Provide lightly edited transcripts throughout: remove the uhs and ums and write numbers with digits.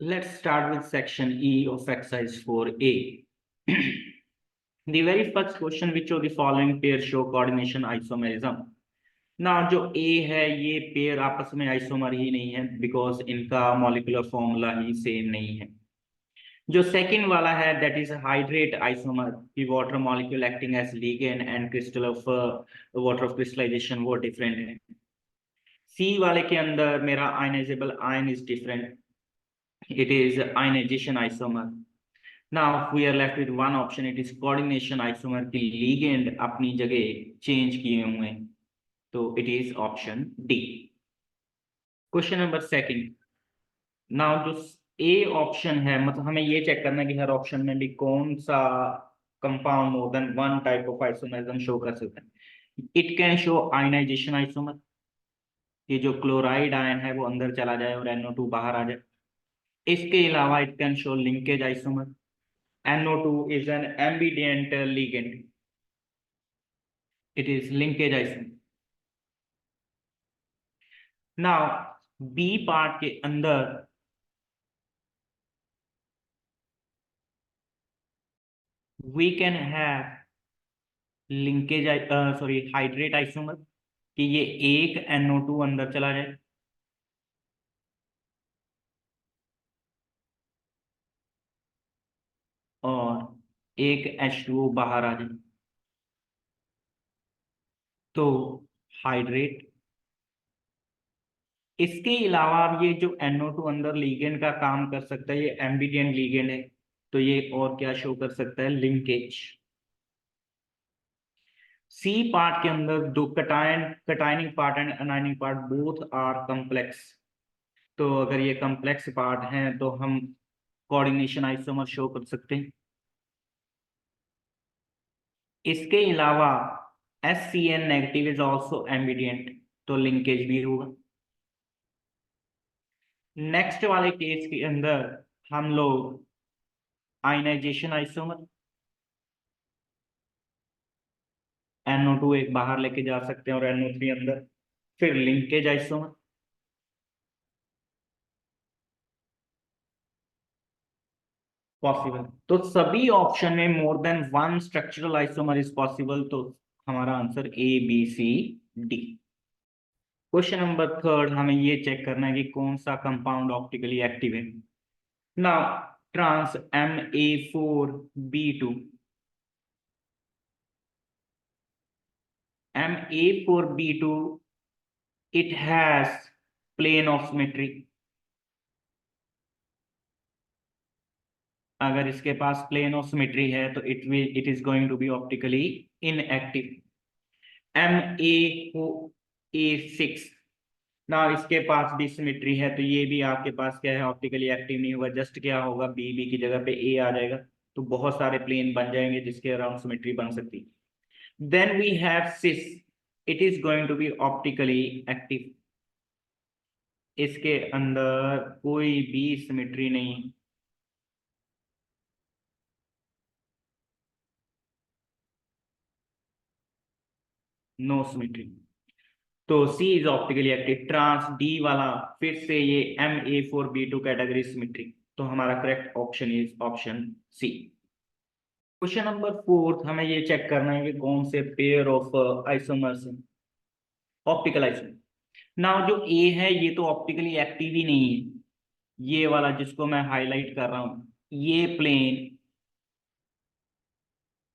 Let's start with section E of exercise 4A. The very first question, which of the following pair show coordination isomerism? ना जो A है ये pair आपस में isomer ही नहीं है बिकॉज इनका मॉलिक्यूलर फॉर्मूला ही सेम नहीं है। जो सेकंड वाला है दैट इज हाइड्रेट आइसोमर की water molecule acting as ligand and crystal of water of crystallization वो डिफरेंट है। सी वाले के अंदर मेरा ionizable ion is different, it is ionization isomer. Now we are left with one option, it is coordination isomer की ligand अपनी जगह change किए हुए हैं, तो it is option D. Question number second. Now जो ए ऑप्शन है मतलब हमें ये चेक करना है कि हर ऑप्शन में भी कौन सा compound more than one type of isomerism show कर सकता है। It can show ionization isomer, ये जो क्लोराइड आयन है वो अंदर चला जाए और NO2 बाहर आ जाए। इसके अलावा it can show linkage isomer, NO2 is an ambidient ligand. It is linkage isomer. Now, B part के अंदर we can have linkage hydrate isomer कि ये एक NO2 अंदर चला जाए और एक H2O बाहर आ जाए, तो हाइड्रेट। इसके अलावा ये जो NO2 अंदर लीगेंड का काम कर सकता है, ये एम्बिडिएंट लीगेंड है, तो ये और क्या शो कर सकता है, लिंकेज। सी पार्ट के अंदर दो cationic part and anionic part both are complex, तो अगर ये कॉम्प्लेक्स पार्ट हैं तो हम कोऑर्डिनेशन आइसोमर शो कर सकते हैं। इसके अलावा SCN नेगेटिव इज आल्सो एम्बिडिएंट, तो लिंकेज भी होगा। नेक्स्ट वाले केस के अंदर हम लोग आयनाइजेशन आइसोमर NO2 एक बाहर लेके जा सकते हैं और NO3 अंदर, फिर लिंकेज आइसोमर पॉसिबल। तो सभी ऑप्शन में more than one structural isomer is possible, तो हमारा answer ABCD। Question number third, हमें ये चेक करना है कि कौन सा कंपाउंड ऑप्टिकली एक्टिव है। Now trans Ma4B2, Ma4B2 it has plane of symmetry। अगर इसके पास प्लेन ऑफ सिमेट्री है तो it is going to be optically inactive. Ma4A6, ना इसके पास भी सिमेट्री है तो ये भी आपके पास क्या है, ऑप्टिकली एक्टिव नहीं होगा, जस्ट क्या होगा, बी की जगह पे A आ जाएगा, तो बहुत सारे प्लेन बन जाएंगे जिसके अराउंड सिमेट्री बन सकती है। Then we have cis, it is going to be optically active, इसके अंदर कोई भी सिमेट्री नहीं, नो सिमेट्री, तो C is optically active. Trans D वाला फिर से ये Ma4B2 कैटेगरी सिमेट्री, तो हमारा correct option is option C। Question number fourth, हमें ये चेक करना है कि कौन से पेयर ऑफ आइसोमर्स हैं ऑप्टिकल आइसोमर। नाउ जो A है ये तो ऑप्टिकली एक्टिव ही नहीं है, ये वाला जिसको मैं हाईलाइट कर रहा हूं, ये प्लेन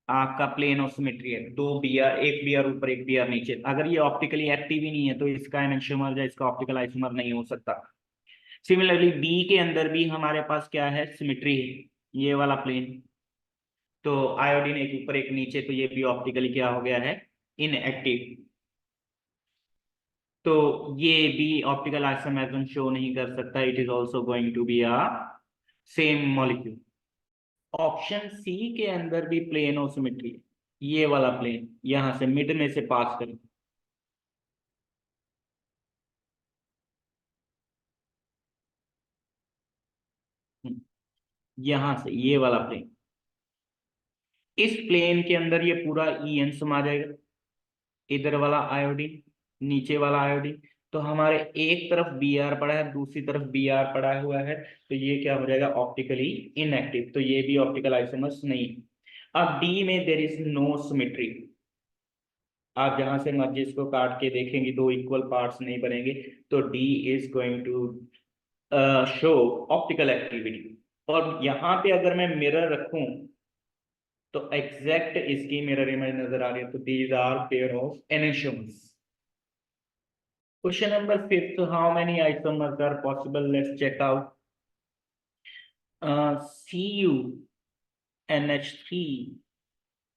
आपका प्लेन ऑफ सिमेट्री है, दो बीआर, एक बीआर ऊपर एक बीआर नीचे, अगर ये ऑप्टिकली एक्टिव ही नहीं है तो इसका एनंशियोमर या इसका ऑप्टिकल आइसोमर नहीं हो सकता। सिमिलरली बी के अंदर भी हमारे पास क्या है, सिमेट्री है, ये वाला प्लेन, तो आयोडीन एक ऊपर एक नीचे, तो ये भी ऑप्टिकली क्या हो गया है, इनएक्टिव, तो ये भी ऑप्टिकल आइसोमरिज्म शो नहीं कर सकता, it is also going to be a same molecule. Option C के अंदर भी प्लेन ऑफ सिमेट्री है, ये वाला प्लेन यहां से मिड में से पास करें, यहां से ये वाला प्लेन, इस प्लेन के अंदर ये पूरा EN समा जाएगा, इधर वाला आयोडीन नीचे वाला आयोडीन, तो हमारे एक तरफ बी आर पड़ा है, दूसरी तरफ बी आर पड़ा हुआ है, तो ये क्या हो जाएगा, ऑप्टिकली इनएक्टिव, तो ये भी ऑप्टिकल आइसोमर्स नहीं। अब डी में देर इज नो सिमेट्री, आप जहां से मर्जी इसको काट के देखेंगे दो इक्वल पार्ट्स नहीं बनेंगे, तो D is going to show optical activity. और यहाँ पे अगर मैं मिरर रखूं तो एग्जैक्ट इसकी मिरर इमेज नजर आ रही है, तो these are pair of enantiomers. Question number 5, how many isomers are possible, let's check out. Cu NH3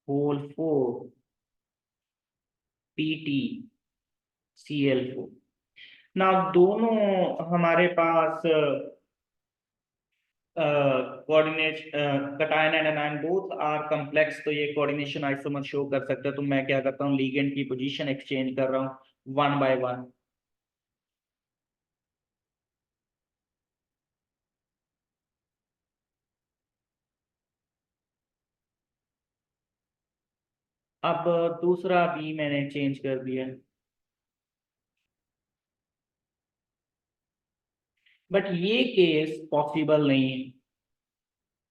whole 4 PT Cl4। ना दोनों हमारे पास coordinate cation and anion both are complex, तो ये कोऑर्डिनेशन आइसोमर शो कर सकते हैं। तो मैं क्या करता हूँ, लिगेंड की पोजीशन एक्सचेंज कर रहा हूँ वन बाय वन। अब दूसरा भी मैंने चेंज कर दिया, बट ये केस पॉसिबल नहीं है।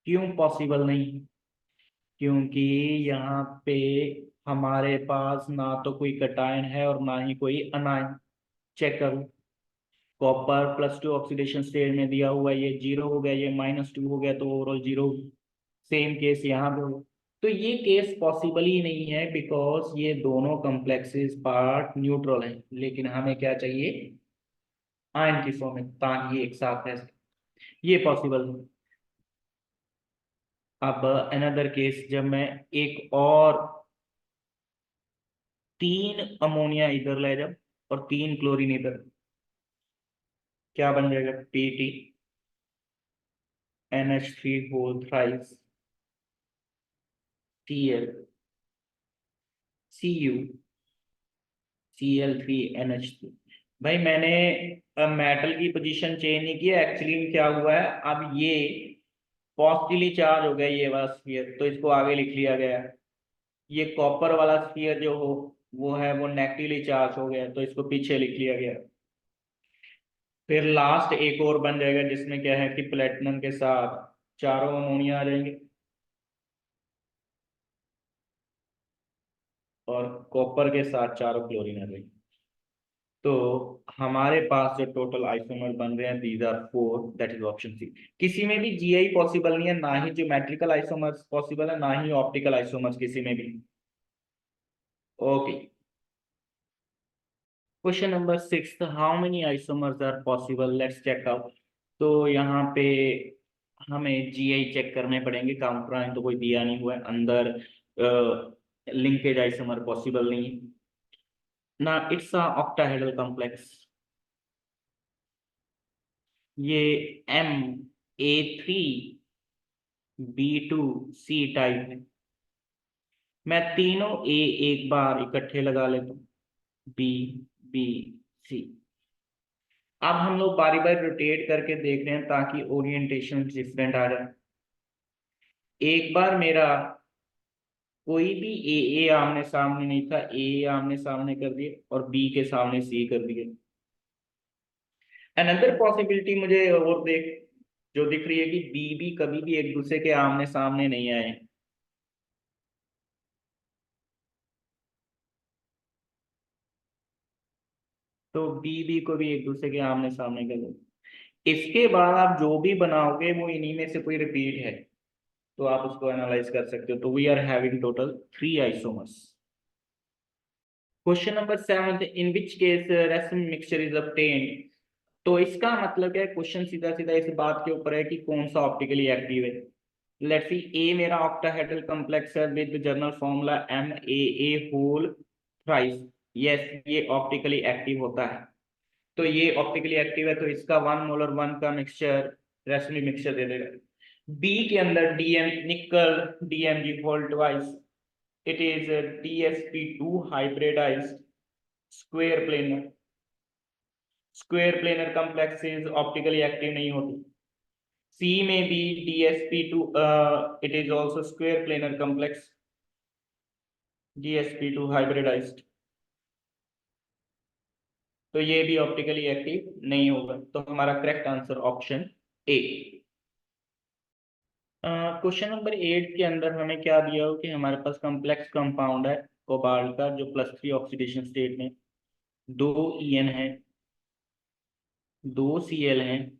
क्यों पॉसिबल नहीं? क्योंकि यहाँ पे हमारे पास ना तो कोई कटायन है और ना ही कोई अनायन। चेक करो, कॉपर +2 ऑक्सीडेशन स्टेट में दिया हुआ है, ये 0 हो गया, ये -2 हो गया, तो ओवरऑल 0। सेम केस यहाँ पे हो, तो ये केस पॉसिबल ही नहीं है, बिकॉज ये दोनों कॉम्प्लेक्सेस पार्ट न्यूट्रल हैं, लेकिन हमें क्या चाहिए, आयन की फॉर्म में, ताकि ये एक साथ है, ये पॉसिबल है। अब अनदर केस, जब मैं एक और 3 अमोनिया इधर ले जाऊं और 3 क्लोरीन इधर, क्या बन जाएगा, PT NH3 whole thrice Cl Cu Cl3NH3। भाई मैंने मेटल की पोजीशन चेंज नहीं किया, एक्चुअली में क्या हुआ है, अब ये पॉजिटिवली चार्ज हो गया ये वाला स्फीयर, तो इसको आगे लिख लिया गया। ये कॉपर वाला स्फीयर जो हो वो है, वो नेगेटिवली चार्ज हो गया, तो इसको पीछे लिख लिया गया। फिर लास्ट एक और बन जाएगा, जिसमें क्या है कि प्लेटिनम के साथ चारों अमोनिया आ जाएंगे और कॉपर के साथ चारों क्लोरीन आ जाएंगे। तो हमारे पास जो टोटल आइसोमर बन रहे हैं, these are 4, that is option C. किसी में भी जीआई पॉसिबल नहीं है, ना ही ज्योमेट्रिकल आइसोमर्स पॉसिबल है, ना ही ऑप्टिकल आइसोमर्स किसी में भी। Okay, question number 6, how many isomers are possible, let's check out. तो यहाँ पे हमें जीआई चेक करने पड़ेंगे, काउंटर तो कोई दिया नहीं हुआ है अंदर, लिंकेज आइसोमर पॉसिबल नहीं है ना, इट्स अ ऑक्टाहेड्रल कॉम्प्लेक्स। ये Ma3B2C टाइप है। मैं तीनों ए एक बार इकट्ठे लगा लेता हूँ, B B C। अब हम लोग बारी बारी रोटेट करके देख रहे हैं ताकि ओरिएंटेशन डिफरेंट आ जाए। एक बार मेरा कोई भी ए आमने सामने नहीं था, ए आमने सामने कर दिए और बी के सामने सी कर दिए। अनदर पॉसिबिलिटी मुझे और देख जो दिख रही है कि बी भी कभी भी एक दूसरे के आमने सामने नहीं आए। तो बी को भी एक दूसरे के आमने सामने कर दो। इसके बाद आप जो भी बनाओगे वो इन्हीं में से कोई रिपीट है, तो आप उसको एनालाइज कर सकते हो। तो we are having total 3 isomers. Question number 7, in which case racemic mixture is obtained। तो इसका मतलब क्या है, क्वेश्चन सीधा सीधा इस बात के ऊपर है कि कौन सा ऑप्टिकली एक्टिव है। लेट्स सी, ए मेरा ऑक्टाहेड्रल कॉम्प्लेक्स है with general formula MAA whole thrice. Yes, ये ऑप्टिकली एक्टिव होता है, तो ये ऑप्टिकली एक्टिव है, तो इसका 1 मोलर 1 का मिक्सचर रेसमी मिक्सचर दे देगा। बी के अंदर DM nickel DMG whole twice, it is DsP2 hybridized square planar. Square planar complexes optically active नहीं होती। सी में भी DsP2, it is also square planar complex, DsP2 hybridized. तो ये भी ऑप्टिकली एक्टिव नहीं होगा, तो हमारा correct answer option A. Question number 8 के अंदर हमें क्या दिया हो कि हमारे पास कॉम्प्लेक्स कंपाउंड है कोबाल्ट का जो +3 ऑक्सीडेशन स्टेट में, 2 EN है, 2 Cl हैं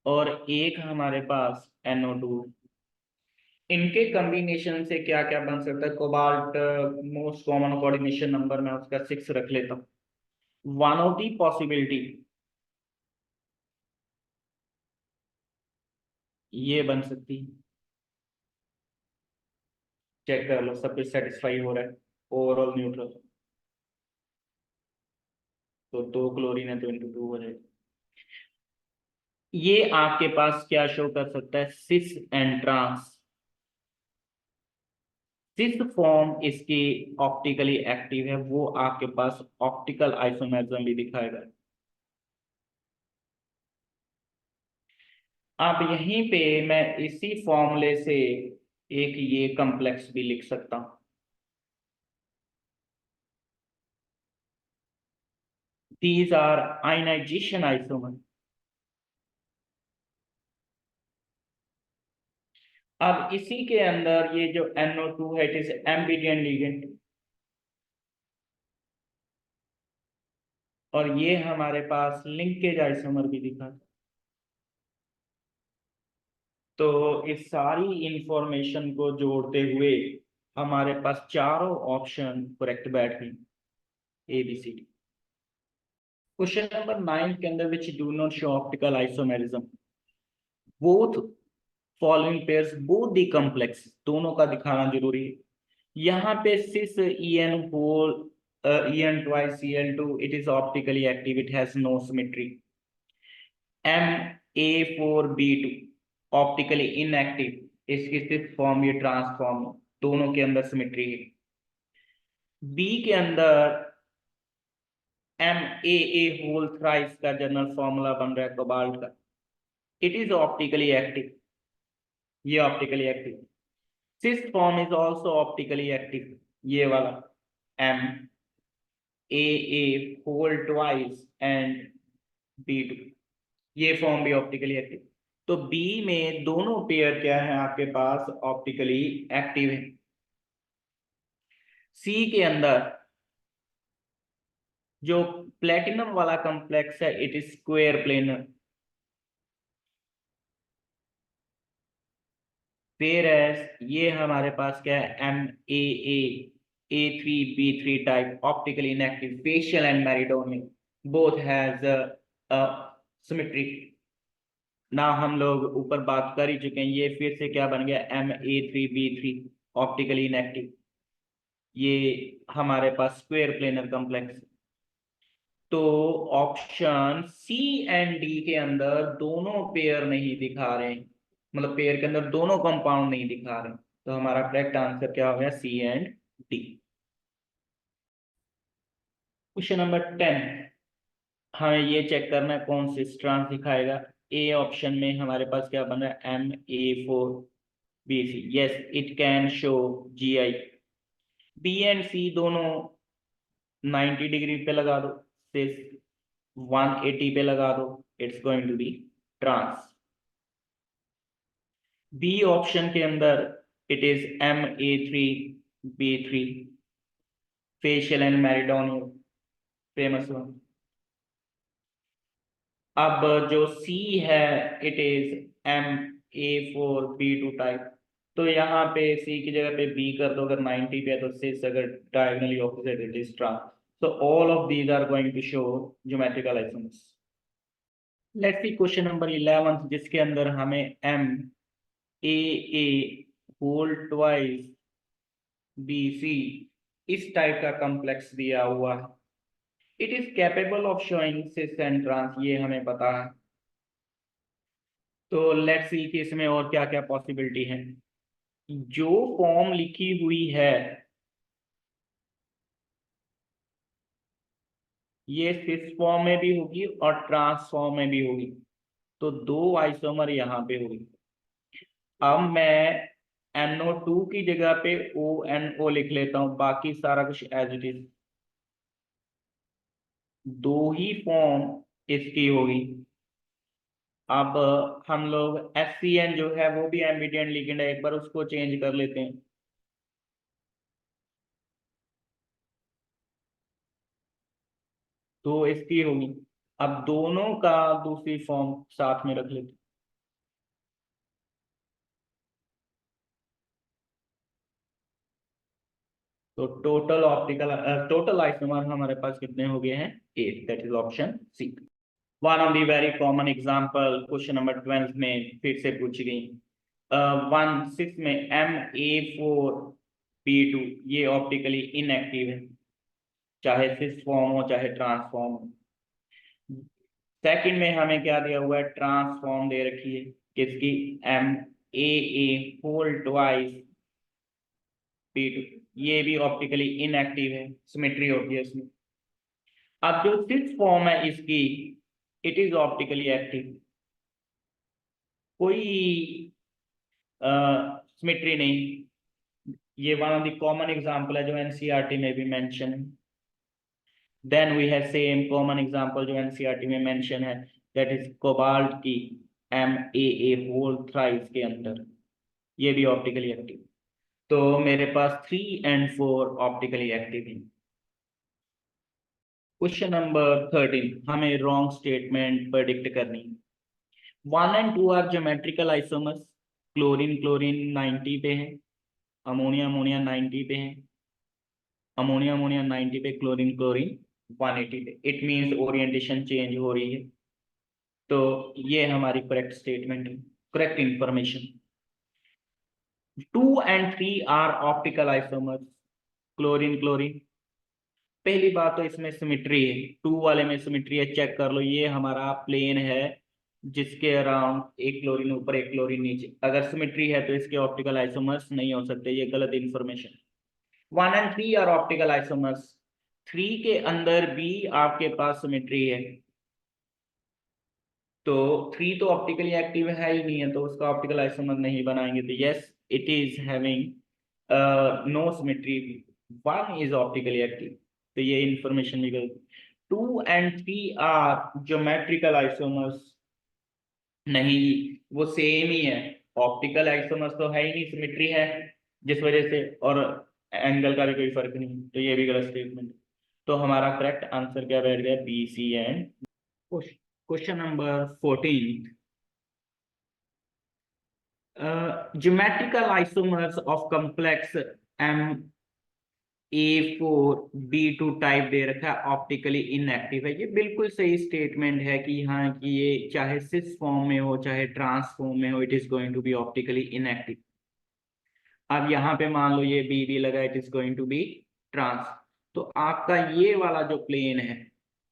और एक हमारे पास NO2। इनके कॉम्बिनेशन से क्या क्या बन सकता है? Cobalt most common coordination number मैं उसका 6 रख लेता हूँ। वन ऑफ दी पॉसिबिलिटी ये बन सकती है, चेक कर लो सब कुछ सेटिस्फाई हो रहा है, ओवरऑल न्यूट्रल। तो 2 क्लोरीन है तो इंटू 2 हो जाएगा। ये आपके पास क्या शो कर सकता है? सिस एंड ट्रांस। सिस फॉर्म इसकी ऑप्टिकली एक्टिव है, वो आपके पास ऑप्टिकल आइसोमेरिज्म भी दिखाएगा। अब यहीं पे मैं इसी फॉर्मूले से एक ये कॉम्प्लेक्स भी लिख सकता हूं। These are ionization isomer। अब इसी के अंदर ये जो NO2 है इट इज एम्बिडियन लिगेंड, और ये हमारे पास लिंकेज आइसोमर भी दिखा। तो इस सारी इंफॉर्मेशन को जोड़ते हुए हमारे पास चारों ऑप्शन करेक्ट बैठ गई, ABCD। क्वेश्चन नंबर 9 के अंदर which do not show optical isomerism, both following pairs both the complex, दोनों का दिखाना जरूरी है। यहाँ पे cis EN whole EN twice Cl2 it is optically active, it has no symmetry. Ma4B2 optically inactive, इसकी सिर्फ फॉर्म ये ट्रांसफॉर्म, दोनों के अंदर सिमेट्री है। बी के अंदर MAA होल थ्राइस का जनरल फॉर्मूला बन रहा है कोबाल्ट का, इट इज ऑप्टिकली एक्टिव, ये optically active. Cis form is also optically active, ये वाला MAA whole twice and B2, ये फॉर्म भी ऑप्टिकली एक्टिव। तो बी में दोनों पेयर क्या है आपके पास? ऑप्टिकली एक्टिव है। सी के अंदर जो प्लेटिनम वाला कॉम्प्लेक्स है इट इज स्क्वायर प्लेनर, फिर ये हमारे पास क्या है? MAA A3B3 type optically inactive, facial and meridional both has symmetry. ना हम लोग ऊपर बात कर ही चुके हैं, ये फिर से क्या बन गया? MA3B3 ऑप्टिकली इनएक्टिव, ये हमारे पास स्क्वायर प्लेनर कॉम्प्लेक्स। तो ऑप्शन सी एंड डी के अंदर दोनों पेयर नहीं दिखा रहे हैं, मतलब पेयर के अंदर दोनों कंपाउंड नहीं दिखा रहे, तो हमारा करेक्ट आंसर क्या हो गया? सी एंड डी। क्वेश्चन नंबर 10, हमें ये चेक करना है कौन सी ट्रांस दिखाएगा। ए ऑप्शन में हमारे पास क्या बन रहा है? MA4B3, yes it can show GI। B and C दोनों 90 डिग्री पे लगा दो, सिस 180 पे लगा दो, it's going to be trans. B option के अंदर it is MA3B3, facial and meridional, famous one. अब जो सी है इट इज MA4B2 टाइप, तो यहाँ पे सी की जगह पे बी कर दो, अगर 90 पे है तो सिस, अगर diagonally opposite it is trans. So all of these are going to show geometrical isomers. Let's see question number 11 जिसके अंदर हमें MAA whole twice BC इस टाइप का कॉम्प्लेक्स दिया हुआ है। It is capable of showing cis and trans, ये हमें पता है। तो लेट्स सी कि इसमें और क्या क्या पॉसिबिलिटी है। जो फॉर्म लिखी हुई है ये सिस फॉर्म में भी होगी और ट्रांस फॉर्म में भी होगी, तो दो आइसोमर यहाँ पे होगी। अब मैं NO2 की जगह पे ONO लिख लेता हूं, बाकी सारा कुछ एज इट इज। दो ही फॉर्म इसकी होगी। अब हम लोग HCN जो है वो भी एम्बिडेंट लिगेंड है, एक बार उसको चेंज कर लेते हैं। तो इसकी होगी। अब दोनों का दूसरी फॉर्म साथ में रख लेते हैं। तो टोटल आइसोमर हमारे पास कितने हो गए हैं? 8, that is option C. One of the very common example question number 12 में फिर से पूछी गई। 1/6 में Ma4P2 ये ऑप्टिकली इनएक्टिव है, चाहे सिस फॉर्म हो चाहे ट्रांसफॉर्म हो। सेकंड में हमें क्या दिया हुआ है? ट्रांसफॉर्म दे रखी है किसकी? MAA होल ट्वाइस P2, ये भी ऑप्टिकली इनएक्टिव है, सिमेट्री होती है इसमें। अब जो सिक्स फॉर्म है इसकी, इट इज ऑप्टिकली एक्टिव, कोई सिमेट्री नहीं। ये one of the common example है जो एनसीईआरटी में भी मेंशन है। Then we have same common example जो एनसीईआरटी में मेंशन है, दैट इज कोबाल्ट की MAA होल थ्राइस के अंदर, ये भी ऑप्टिकली एक्टिव। तो मेरे पास 3 और 4 ऑप्टिकली एक्टिव है। क्वेश्चन नंबर 13, हमें रॉन्ग स्टेटमेंट प्रेडिक्ट करनी। 1 और 2 are geometrical isomers. Chlorine chlorine 90 पे है, अमोनिया अमोनिया 90 पे है, अमोनिया अमोनिया 90 पे, क्लोरीन क्लोरीन 180 पे। इट मींस ओरिएंटेशन चेंज हो रही है। तो ये हमारी करेक्ट स्टेटमेंट है, करेक्ट इंफॉर्मेशन। 2 और 3 are optical isomers. Chlorine chlorine, पहली बात तो इसमें सिमेट्री है, 2 वाले में सिमेट्री है, चेक कर लो। ये हमारा प्लेन है जिसके अराउंड एक क्लोरीन ऊपर एक क्लोरीन नीचे, अगर सिमेट्री है तो इसके ऑप्टिकल आइसोमर्स नहीं हो सकते, ये गलत इंफॉर्मेशन। 1 और 3 आर ऑप्टिकल आइसोमर्स, 3 के अंदर भी आपके पास सिमेट्री है। तो 3 तो ऑप्टिकली एक्टिव है ही नहीं है, तो उसका ऑप्टिकल आइसोमर नहीं बनाएंगे। तो yes, it is having no symmetry. 1 is optically active, तो ये इंफॉर्मेशन भी गलत। 2 और 3 आर ज्योमेट्रिकल आइसोमर्स, नहीं, वो सेम ही है। ऑप्टिकल आइसोमर्स तो है ही नहीं, सिमेट्री है जिस वजह से, और एंगल का भी कोई फर्क नहीं, तो ये भी गलत स्टेटमेंट। तो हमारा करेक्ट आंसर क्या बैठ गया? BC। Question number 14, geometrical isomers of complex MA4B2 type दे रखा है, ऑप्टिकली इनएक्टिव है। ये बिल्कुल सही स्टेटमेंट है कि हाँ, कि ये चाहे सिस फॉर्म में हो चाहे ट्रांस फॉर्म में हो, it is going to be optically inactive. अब यहाँ पे मान लो ये बी लगा, it is going to be trans. तो आपका ये वाला जो प्लेन है,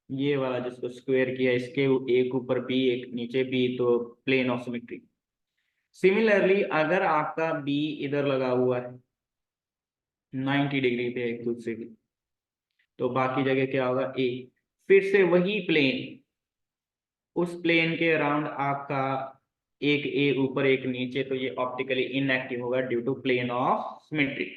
ये वाला जिसको स्क्वायर किया, इसके एक ऊपर बी एक नीचे बी, तो प्लेन ऑफ सिमेट्री। सिमिलरली अगर आपका बी इधर लगा हुआ है 90 डिग्री पे एक दूसरे की, तो बाकी जगह क्या होगा? ए। फिर से वही प्लेन, उस प्लेन के अराउंड आपका एक ए ऊपर एक नीचे, तो ये ऑप्टिकली इनएक्टिव होगा due to plane of symmetry.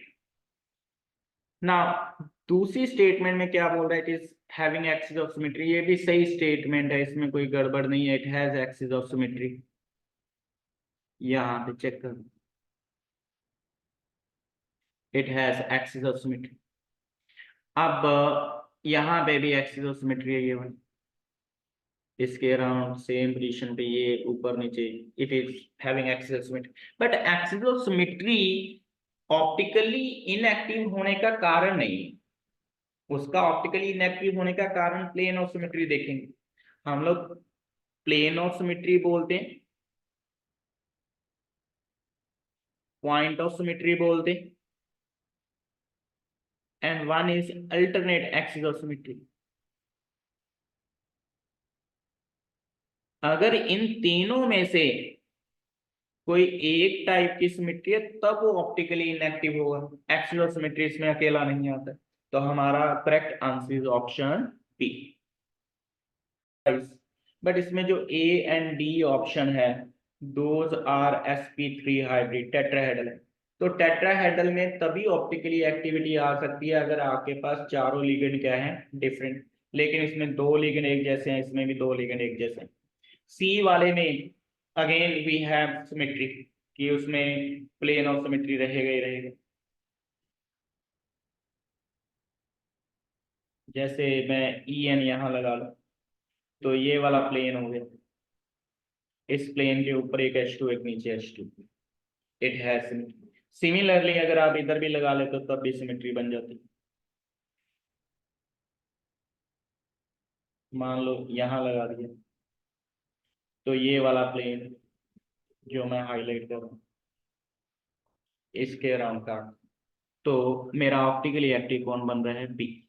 ना दूसरी स्टेटमेंट में क्या बोल रहा है? It is having axis of symmetry, ये भी सही स्टेटमेंट है, इसमें कोई गड़बड़ नहीं है। It has axis of symmetry, यहाँ पे चेक करो, it has axis of symmetry. अब यहाँ पे भी एक्सिस ऑफ सिमेट्री है, ये वाली, इसके अराउंड सेम पोजीशन पे ये ऊपर नीचे, it is having axis of symmetry. But axis of symmetry optically inactive होने का कारण नहीं है। उसका ऑप्टिकली इनएक्टिव होने का कारण प्लेन ऑफ सिमेट्री देखेंगे हम लोग। प्लेन ऑफ सिमेट्री बोलते हैं, पॉइंट ऑफ सिमेट्री बोलते हैं, and one is alternate axis of symmetry. अगर इन तीनों में से कोई एक टाइप की सिमेट्री है तब वो ऑप्टिकली इनएक्टिव होगा, एक्सिस ऑफ सिमेट्री इसमें अकेला नहीं आता। तो हमारा correct answer is option B. But इसमें जो ए एंड डी ऑप्शन है, those are sp3 hybrid tetrahedral है। तो टेट्राहेड्रल में तभी ऑप्टिकली एक्टिविटी आ सकती है अगर आपके पास चारों लिगेंड क्या है? डिफरेंट। लेकिन इसमें दो लिगेंड एक जैसे हैं, इसमें भी दो लिगेंड एक जैसे हैं। सी वाले में अगेन वी हैव सिमेट्री, कि उसमें प्लेन ऑफ सिमेट्री रहेगा ही रहेगा। जैसे मैं ई एन यहाँ लगा लूं तो ये वाला प्लेन हो गया, इस प्लेन के ऊपर एक H2 एक नीचे H2, it has symmetry. Similarly अगर आप इधर भी लगा लेते तो तब भी सिमेट्री बन जाती। मान लो यहाँ लगा दिया तो ये वाला प्लेन जो मैं हाईलाइट कर रहा हूँ इसके अराउंड का, तो मेरा ऑप्टिकली एक्टिव कौन बन रहा है, बी।